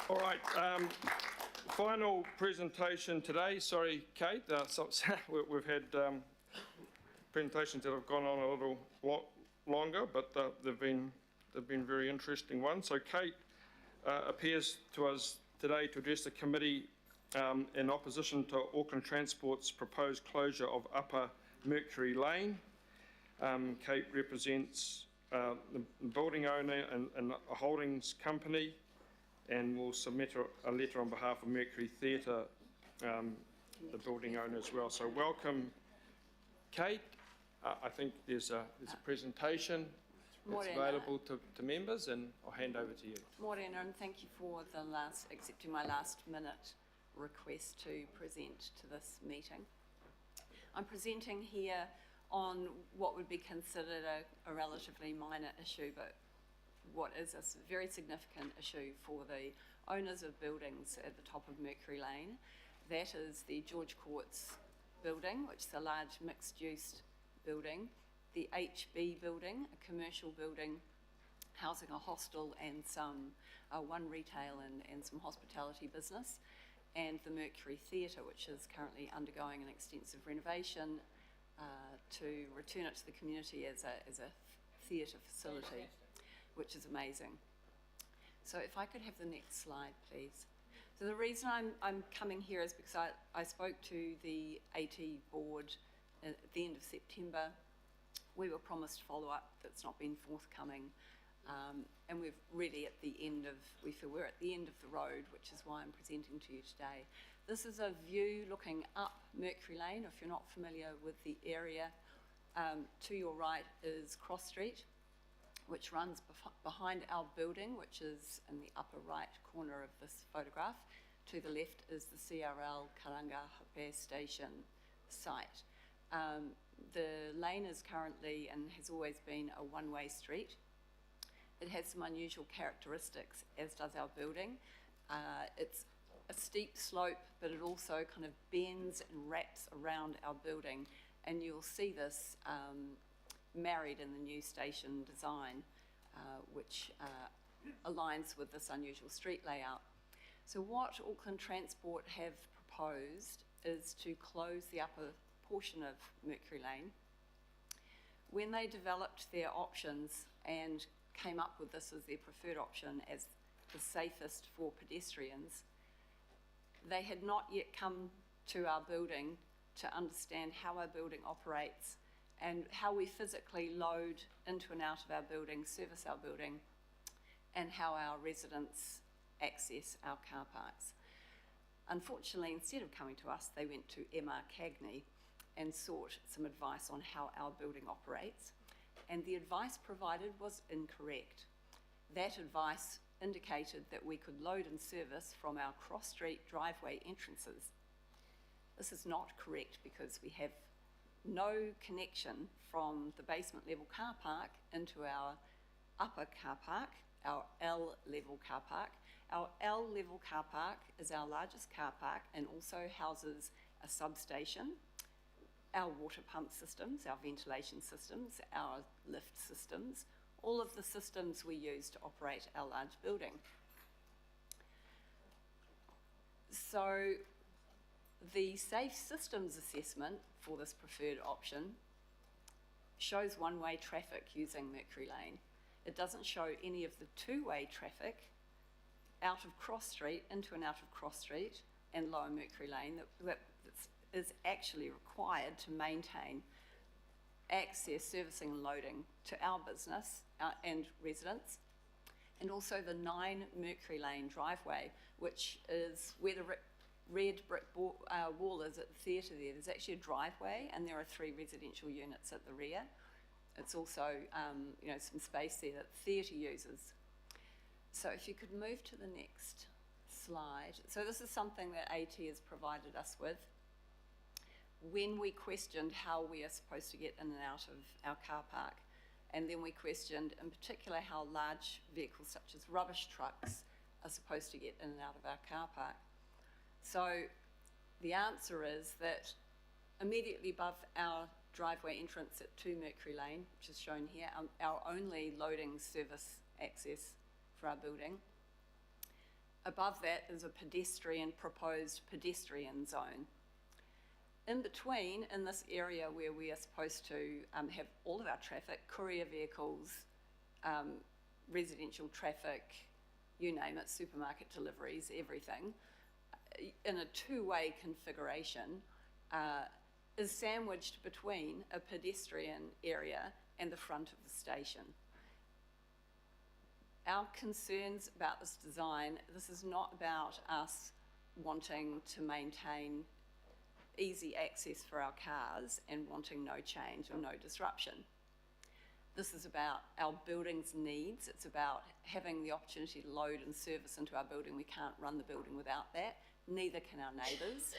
All right, final presentation today. Sorry, Kate, we've had presentations that have gone on a little longer, but they've been very interesting ones. So Kate appears to us today to address the committee in opposition to Auckland Transport's proposed closure of Upper Mercury Lane. Kate represents the building owner and a holdings company, and will submit a letter on behalf of Mercury Theatre, the building owner as well. So welcome, Kate. I think there's a presentation that's available to members, and I'll hand over to you. Morena, and thank you for accepting my last minute request to present to this meeting. I'm presenting here on what would be considered a relatively minor issue, but what is a very significant issue for the owners of buildings at the top of Mercury Lane. That is the George Courts building, which is a large mixed-use building, the HB building, a commercial building housing a hostel and some one retail and some hospitality business, and the Mercury Theatre, which is currently undergoing an extensive renovation to return it to the community as a theatre facility, which is amazing. So if I could have the next slide, please. So the reason I'm coming here is because I spoke to the AT board at the end of September. We were promised follow-up that's not been forthcoming, and we've really we feel we're at the end of the road, which is why I'm presenting to you today. This is a view looking up Mercury Lane. If you're not familiar with the area, to your right is Cross Street, which runs behind our building, which is in the upper right corner of this photograph. To the left is the CRL Karanga Hape Station site. The lane is currently and has always been a one-way street. It has some unusual characteristics, as does our building. It's a steep slope, but it also kind of bends and wraps around our building, and you'll see this married in the new station design, which aligns with this unusual street layout. So what Auckland Transport have proposed is to close the upper portion of Mercury Lane. When they developed their options and came up with this as their preferred option as the safest for pedestrians, they had not yet come to our building to understand how our building operates and how we physically load into and out of our building, service our building, and how our residents access our car parks. Unfortunately, instead of coming to us, they went to Emma Cagney and sought some advice on how our building operates, and the advice provided was incorrect. That advice indicated that we could load and service from our cross-street driveway entrances. This is not correct because we have no connection from the basement level car park into our upper car park, our L level car park. Our L level car park is our largest car park and also houses a substation, our water pump systems, our ventilation systems, our lift systems, all of the systems we use to operate our large building. So the Safe Systems Assessment for this preferred option shows one-way traffic using Mercury Lane. It doesn't show any of the two-way traffic out of Cross Street, into and out of Cross Street and Lower Mercury Lane that is actually required to maintain access, servicing and loading to our business and residents, and also the 9 Mercury Lane driveway, which is where the red brick wall is at the theatre there. There's actually a driveway and there are 3 residential units at the rear. It's also some space there that the theatre uses. So if you could move to the next slide. So this is something that AT has provided us with. When we questioned how we are supposed to get in and out of our car park, and then we questioned in particular how large vehicles such as rubbish trucks are supposed to get in and out of our car park. So the answer is that immediately above our driveway entrance at 2 Mercury Lane, which is shown here, our only loading service access for our building, Above that is a proposed pedestrian zone. In between, in this area where we are supposed to have all of our traffic, courier vehicles, residential traffic, you name it, supermarket deliveries, everything, in a two-way configuration, is sandwiched between a pedestrian area and the front of the station. Our concerns about this design, this is not about us wanting to maintain easy access for our cars and wanting no change or no disruption. This is about our building's needs. It's about having the opportunity to load and service into our building. We can't run the building without that. Neither can our neighbours.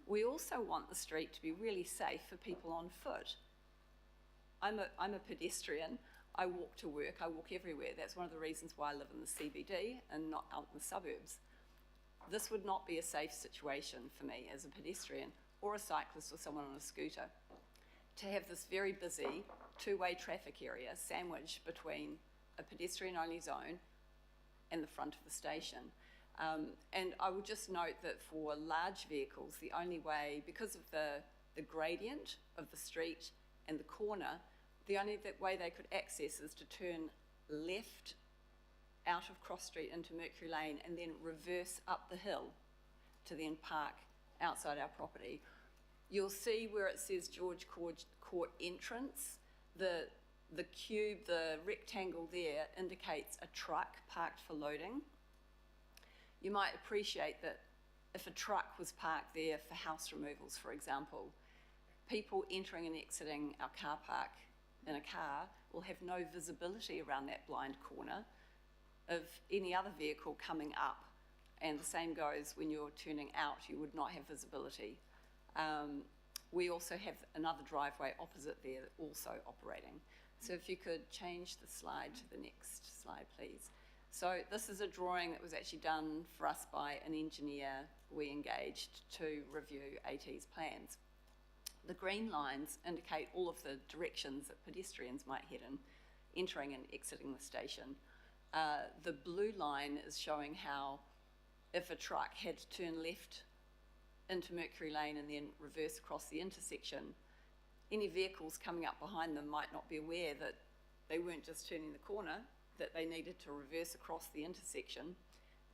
We also want the street to be really safe for people on foot. I'm a pedestrian. I walk to work. I walk everywhere. That's one of the reasons why I live in the CBD and not out in the suburbs. This would not be a safe situation for me as a pedestrian or a cyclist or someone on a scooter to have this very busy two-way traffic area sandwiched between a pedestrian-only zone and the front of the station. And I would just note that for large vehicles, the only way, because of the gradient of the street and the corner, the only way they could access is to turn left out of Cross Street into Mercury Lane and then reverse up the hill to then park outside our property. You'll see where it says George Court entrance, the cube, the rectangle there indicates a truck parked for loading. You might appreciate that if a truck was parked there for house removals, for example, people entering and exiting our car park in a car will have no visibility around that blind corner of any other vehicle coming up. And the same goes when you're turning out, you would not have visibility. We also have another driveway opposite there also operating. So if you could change the slide to the next slide, please. So this is a drawing that was actually done for us by an engineer we engaged to review AT's plans. The green lines indicate all of the directions that pedestrians might head in, entering and exiting the station. The blue line is showing how if a truck had to turn left into Mercury Lane and then reverse across the intersection, any vehicles coming up behind them might not be aware that they weren't just turning the corner, that they needed to reverse across the intersection,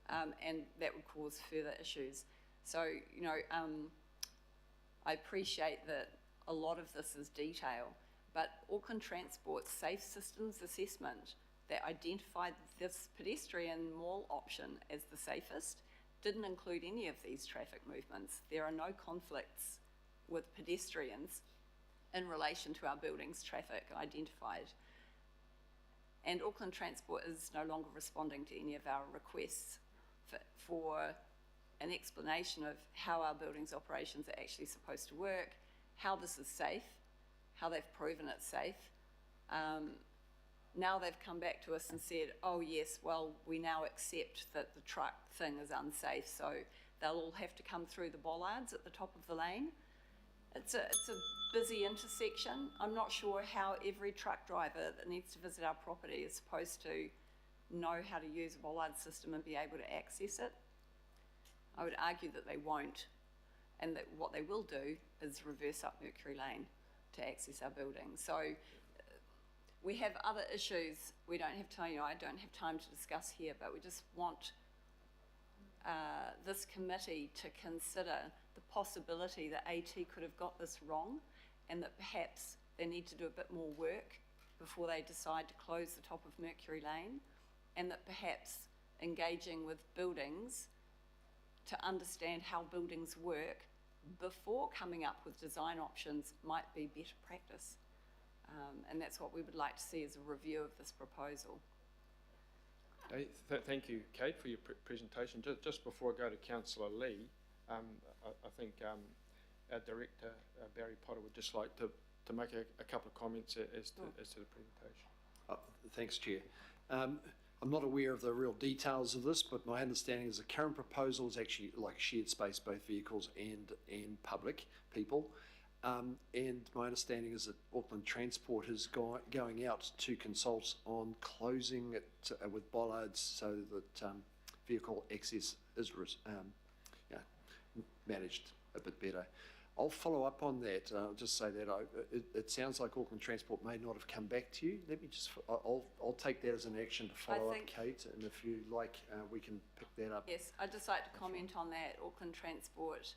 and that would cause further issues. So, you know, I appreciate that a lot of this is detail, but Auckland Transport's Safe Systems Assessment that identified this pedestrian mall option as the safest didn't include any of these traffic movements. There are no conflicts with pedestrians in relation to our building's traffic identified. And Auckland Transport is no longer responding to any of our requests for an explanation of how our building's operations are actually supposed to work, how this is safe, how they've proven it's safe. Now they've come back to us and said, oh yes, well, we now accept that the truck thing is unsafe, so they'll all have to come through the bollards at the top of the lane. It's a busy intersection. I'm not sure how every truck driver that needs to visit our property is supposed to know how to use a bollard system and be able to access it. I would argue that they won't, and that what they will do is reverse up Mercury Lane to access our building. So we have other issues we don't have time, I don't have time to discuss here, but we just want this committee to consider the possibility that AT could have got this wrong and that perhaps they need to do a bit more work before they decide to close the top of Mercury Lane, and that perhaps engaging with buildings to understand how buildings work before coming up with design options might be better practice. And that's what we would like to see as a review of this proposal. Thank you, Kate, for your presentation. Just before I go to Councillor Lee, I think our Director, Barry Potter, would just like to make a couple of comments as to the presentation. Thanks, Chair. I'm not aware of the real details of this, but my understanding is the current proposal is actually like shared space, both vehicles and public people. And my understanding is that Auckland Transport is going out to consult on closing it with bollards so that vehicle access is managed a bit better. I'll follow up on that. I'll just say that it sounds like Auckland Transport may not have come back to you. Let me just, I'll take that as an action to follow up, Kate, and if you like, we can pick that up. Yes, I'd just like to comment on that. Auckland Transport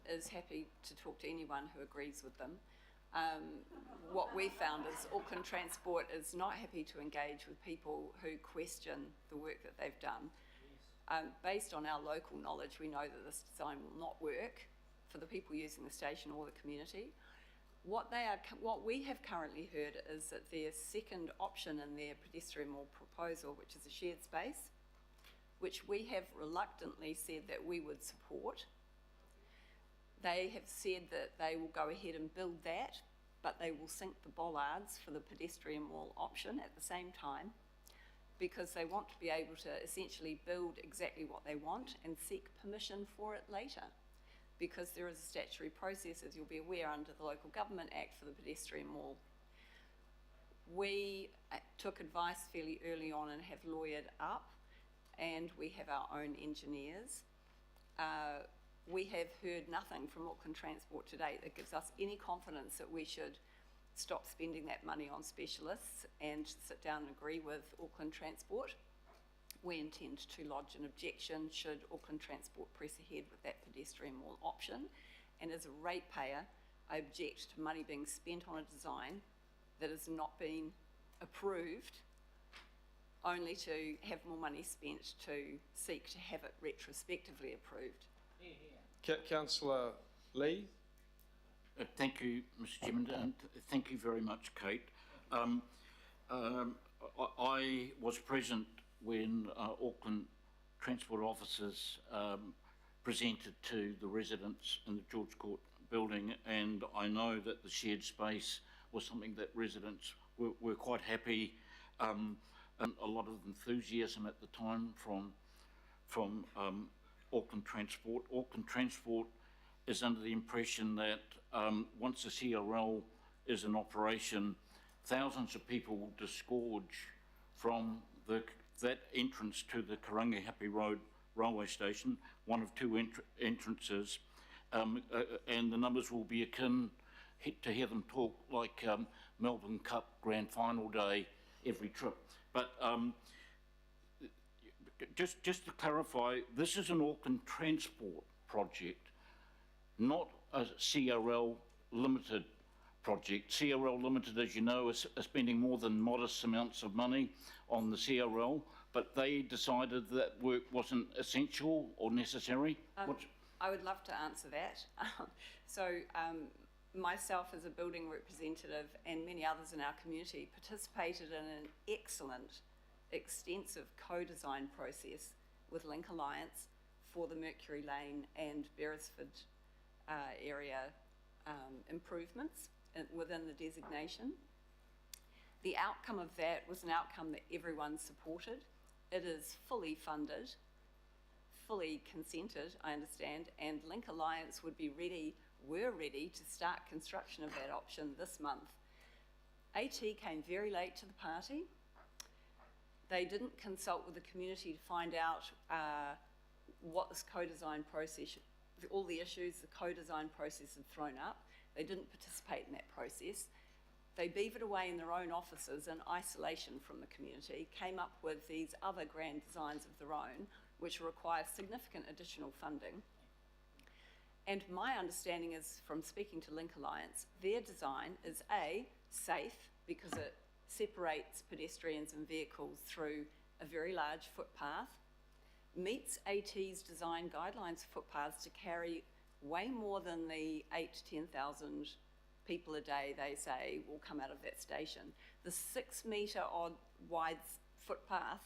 is happy to talk to anyone who agrees with them. What we found is Auckland Transport is not happy to engage with people who question the work that they've done. Based on our local knowledge, we know that this design will not work for the people using the station or the community. What we have currently heard is that their second option in their pedestrian mall proposal, which is a shared space, which we have reluctantly said that we would support. They have said that they will go ahead and build that, but they will sink the bollards for the pedestrian mall option at the same time, because they want to be able to essentially build exactly what they want and seek permission for it later. Because there is a statutory process, as you'll be aware, under the Local Government Act for the pedestrian mall. We took advice fairly early on and have lawyered up, and we have our own engineers. We have heard nothing from Auckland Transport to date that gives us any confidence that we should stop spending that money on specialists and sit down and agree with Auckland Transport. We intend to lodge an objection should Auckland Transport press ahead with that pedestrian mall option. And as a ratepayer, I object to money being spent on a design that has not been approved, only to have more money spent to seek to have it retrospectively approved. Councillor Lee. Thank you, Mr. Chairman, and thank you very much, Kate. I was present when Auckland Transport officers presented to the residents in the George Court building, and I know that the shared space was something that residents were quite happy, and a lot of enthusiasm at the time from Auckland Transport. Auckland Transport is under the impression that once the CRL is in operation, thousands of people will disgorge from that entrance to the Karangahape Road railway station, one of two entrances, and the numbers will be akin to hear them talk like Melbourne Cup Grand Final day every trip. But just to clarify, this is an Auckland Transport project, not a CRL Limited project. CRL Limited, as you know, is spending more than modest amounts of money on the CRL, but they decided that work wasn't essential or necessary. I would love to answer that. Myself as a building representative and many others in our community participated in an excellent, extensive co-design process with Link Alliance for the Mercury Lane and Beresford area improvements within the designation. The outcome of that was an outcome that everyone supported. It is fully funded, fully consented, I understand, and Link Alliance were ready to start construction of that option this month. AT came very late to the party. They didn't consult with the community to find out what this co-design process, all the issues the co-design process had thrown up. They didn't participate in that process. They beavered away in their own offices in isolation from the community, came up with these other grand designs of their own, which require significant additional funding. And my understanding is, from speaking to Link Alliance, their design is A, safe, because it separates pedestrians and vehicles through a very large footpath, meets AT's design guidelines for footpaths to carry way more than the 8,000 to 10,000 people a day they say will come out of that station. The 6 metre odd wide footpath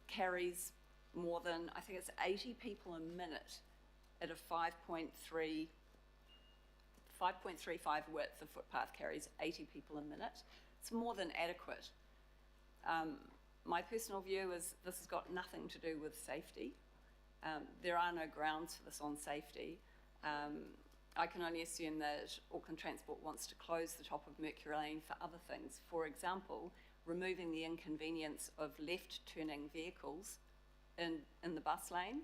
carries more than, I think it's 80 people a minute at a 5.35 width. The footpath carries 80 people a minute. It's more than adequate. My personal view is this has got nothing to do with safety. There are no grounds for this on safety. I can only assume that Auckland Transport wants to close the top of Mercury Lane for other things. For example, removing the inconvenience of left-turning vehicles in the bus lane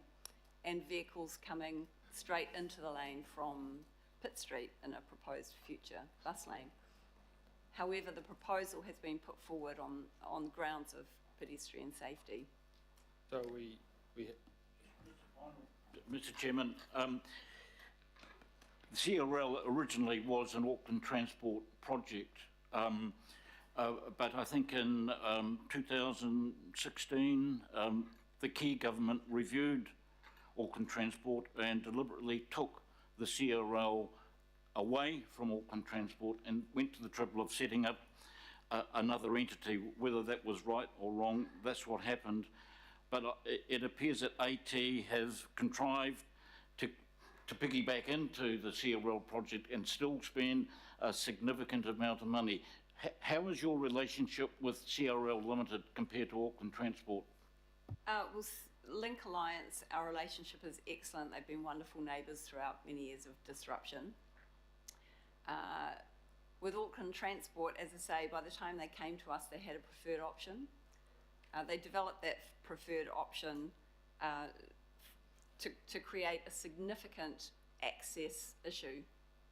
and vehicles coming straight into the lane from Pitt Street in a proposed future bus lane. However, the proposal has been put forward on grounds of pedestrian safety. So we Mr Chairman, the CRL originally was an Auckland Transport project, but I think in 2016 the Key government reviewed Auckland Transport and deliberately took the CRL away from Auckland Transport and went to the trouble of setting up another entity. Whether that was right or wrong, that's what happened. But it appears that AT have contrived to piggyback into the CRL project and still spend a significant amount of money. How is your relationship with CRL Limited compared to Auckland Transport? Well, Link Alliance, our relationship is excellent. They've been wonderful neighbours throughout many years of disruption. With Auckland Transport, as I say, by the time they came to us, they had a preferred option. They developed that preferred option to create a significant access issue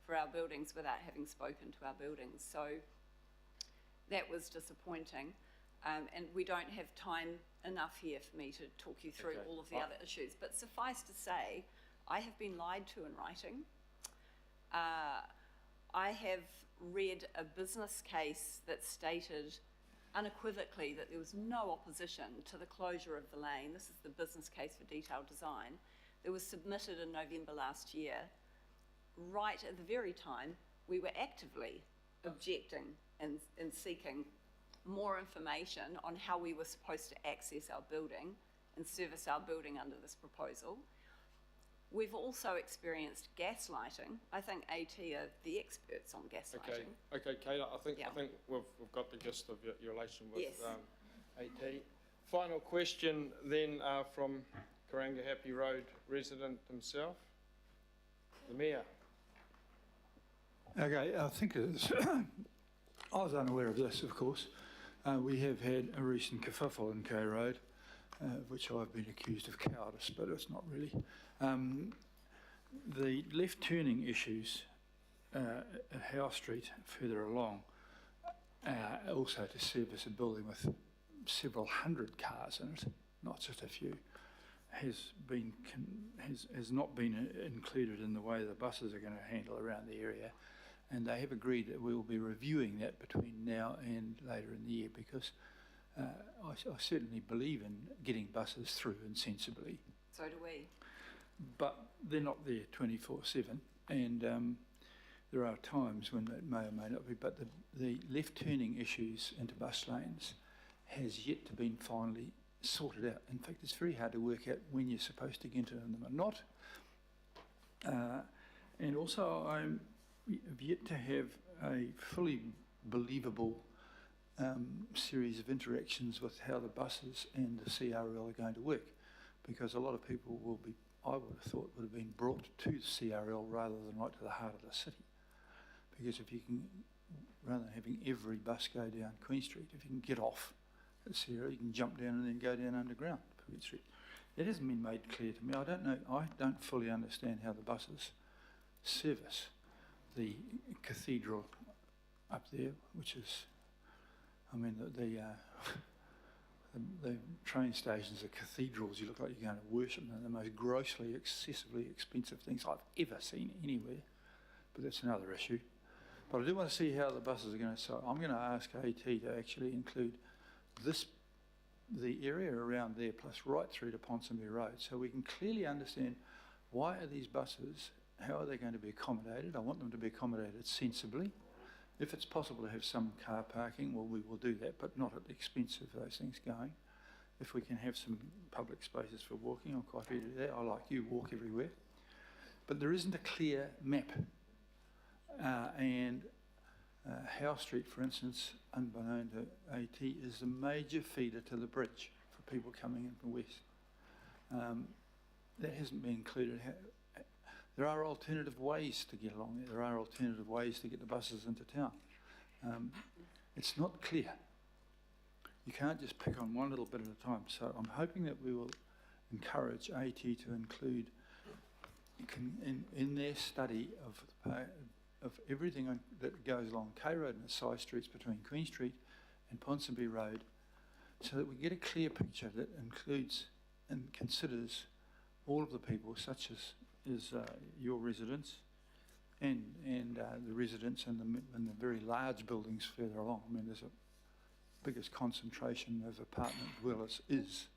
for our buildings without having spoken to our buildings. So that was disappointing. And we don't have time enough here for me to talk you through all of the other issues. But suffice to say, I have been lied to in writing. I have read a business case that stated unequivocally that there was no opposition to the closure of the lane. This is the business case for detailed design that was submitted in November last year, right at the very time we were actively objecting and seeking more information on how we were supposed to access our building and service our building under this proposal. We've also experienced gaslighting. I think AT are the experts on gaslighting. Okay, Kate, I think we've got the gist of your relation with AT. Final question then from Karanga Happy Road resident himself, the Mayor. Okay, I think it is. I was unaware of this, of course. We have had a recent kerfuffle in K Road, which I've been accused of cowardice, but it's not really. The left turning issues at Howe Street further along, also to service a building with several hundred cars in it, not just a few, has not been included in the way the buses are going to handle around the area. And they have agreed that we will be reviewing that between now and later in the year, because I certainly believe in getting buses through and sensibly. So do we. But they're not there 24/7, and there are times when it may or may not be. But the left turning issues into bus lanes has yet to be finally sorted out. In fact, it's very hard to work out when you're supposed to get into them or not. And also, I'm yet to have a fully believable series of interactions with how the buses and the CRL are going to work, because a lot of people will be, I would have thought, would have been brought to the CRL rather than right to the heart of the city. Because if you can, rather than having every bus go down Queen Street, if you can get off at the CRL, you can jump down and then go down underground Queen Street. That hasn't been made clear to me. I don't know, I don't fully understand how the buses service the cathedral up there, which is, I mean, the train stations are cathedrals. You look like you're going to worship them. They're the most grossly, excessively expensive things I've ever seen anywhere. But that's another issue. But I do want to see how the buses are going to, so I'm going to ask AT to actually include the area around there, plus right through to Ponsonby Road, so we can clearly understand why are these buses, how are they going to be accommodated. I want them to be accommodated sensibly. If it's possible to have some car parking, well, we will do that, but not at the expense of those things going. If we can have some public spaces for walking, I'm quite happy to do that. I like you, walk everywhere. But there isn't a clear map. And Howe Street, for instance, unbeknown to AT, is a major feeder to the bridge for people coming in from west. That hasn't been included. There are alternative ways to get along there. There are alternative ways to get the buses into town. It's not clear. You can't just pick on one little bit at a time. So I'm hoping that we will encourage AT to include in their study of everything that goes along K Road and the side streets between Queen Street and Ponsonby Road, so that we get a clear picture that includes and considers all of the people, such as your residents and the residents and the very large buildings further along. I mean, there's a biggest concentration of apartment dwellers is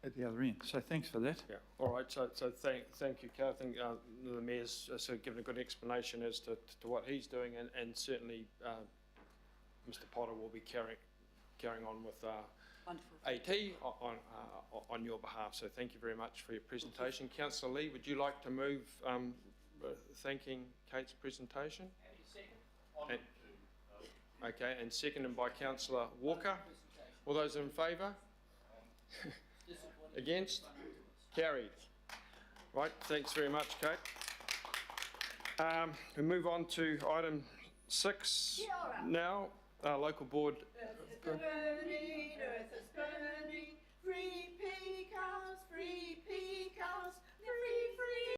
at the other end. So thanks for that. Yeah, all right, so thank you, Kate. I think the Mayor's sort of given a good explanation as to what he's doing, and certainly Mr Potter will be carrying on with Wonderful. AT on your behalf, so thank you very much for your presentation. Councillor Lee, would you like to move thanking Kate's presentation? Okay, and seconded by Councillor Walker. All those in favour? Against? Carried. Right, thanks very much, Kate. We move on to item 6 now, local board. Earth is burning, earth is burning.